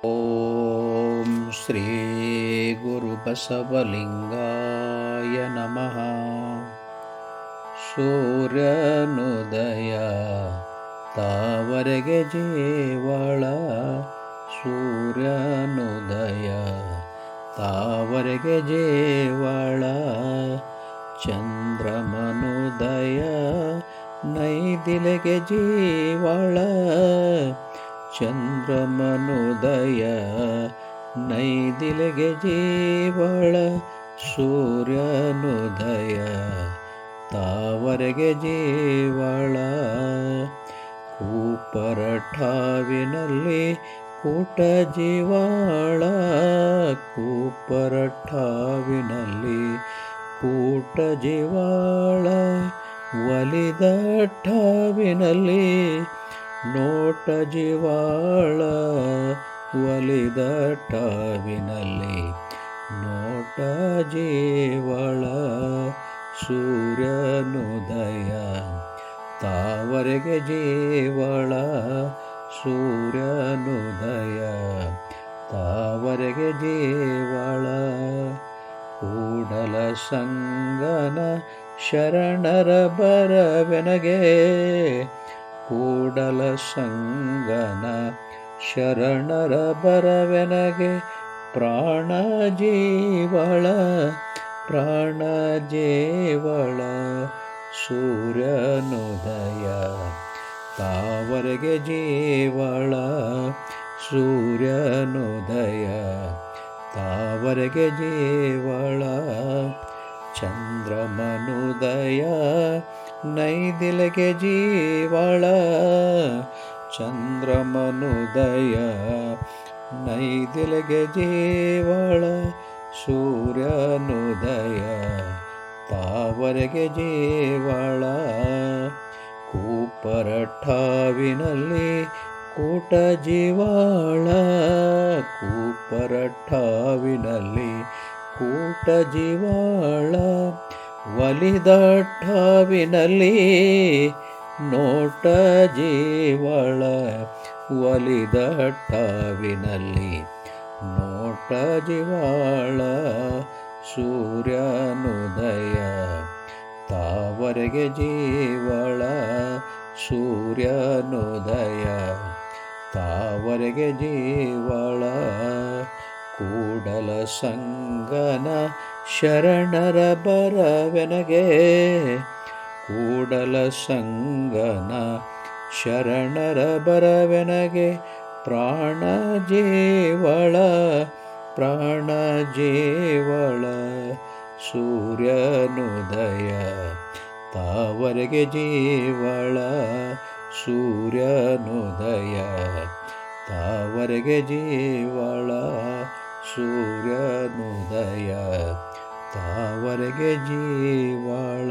ಓಂ ಶ್ರೀ ಗುರು ಬಸವಲಿಂಗಾಯ ನಮಃ. ಸೂರ್ಯನುದಯ ತಾವರೆಗೆ ಜೀವಳ, ಸೂರ್ಯನುದಯ ತಾವರೆಗೆ ಜೀವಳ, ಚಂದ್ರಮನುದಯ ನೈದಿಲೆಗೆ ಜೀವಳ, ಚಂದ್ರಮನುದಯ ನೈದಿಲೆಗೆ ಜೀವಳ, ಸೂರ್ಯನುದಯ ತಾವರೆಗೆ ಜೀವಳ. ಕೂಪರಠಾವಿನಲ್ಲಿ ಕೂಟ ಜೀವಾಳ, ಕೂಪರಠಾವಿನಲ್ಲಿ ಕೂಟ ಜೀವಾಳ, ಒಲಿದ ಠಾವಿನಲ್ಲಿ ನೋಟ ಜೀವಾಳ, ಒಲಿದ ಠಾವಿನಲ್ಲಿ ನೋಟ ಜೀವಾಳ, ಸೂರ್ಯನುದಯ ತಾವರೆಗೆ ಜೀವಾಳ, ಸೂರ್ಯನುದಯ ತಾವರೆಗೆ ಜೀವಾಳ. ಕೂಡಲ ಸಂಗನ ಶರಣರ ಬರವೆನಗೆ, ಕೂಡಲ ಸಂಗನ ಶರಣರ ಬರವೆನಗೆ, ಪ್ರಾಣ ಜೀವಳ, ಪ್ರಾಣ ಜೀವಳ, ಸೂರ್ಯನುದಯ ತಾವರೆಗೆ ಜೀವಳ, ಸೂರ್ಯನುದಯ ತಾವರೆಗೆ ಜೀವಳ. ಚಂದ್ರಮನುದಯ ನೈದಿಲೆಗೆ ಜೀವಳ, ಚಂದ್ರಮನುದಯ ನೈದಿಲೆಗೆ ಜೀವಳ, ಸೂರ್ಯನುದಯ ತಾವರೆಗೆ ಜೀವಳ. ಕೂಪರಠಾವಿನಲ್ಲಿ ಕೂಟ ಜೀವಾಳ, ಕೂಪರಠಾವಿನಲ್ಲಿ ಕೂಟ ಜೀವಾಳ, ಒಲಿದ ಠಾವಿನಲ್ಲಿ ನೋಟ ಜೀವಾಳ, ಒಲಿದ ಠಾವಿನಲ್ಲಿ ನೋಟ ಜೀವಾಳ, ಸೂರ್ಯನುದಯ ತಾವರೆಗೆ ಜೀವಾಳ, ಸೂರ್ಯನುದಯ ತಾವರೆಗೆ ಜೀವಾಳ. ಕೂಡಲ ಸಂಗನ ಶರಣರ ಬರವೆನಗೆ, ಕೂಡಲ ಸಂಗನ ಶರಣರ ಬರವೆನಗೆ, ಪ್ರಾಣ ಜೀವಳ, ಪ್ರಾಣ ಜೀವಳ, ಸೂರ್ಯನುದಯ ತಾವರೆಗೆ ಜೀವಳ, ಸೂರ್ಯನುದಯ ತಾವರೆಗೆ ಜೀವಳ, ಸೂರ್ಯನುದಯ ತಾವರೆಗೆ ಜೀವಳ.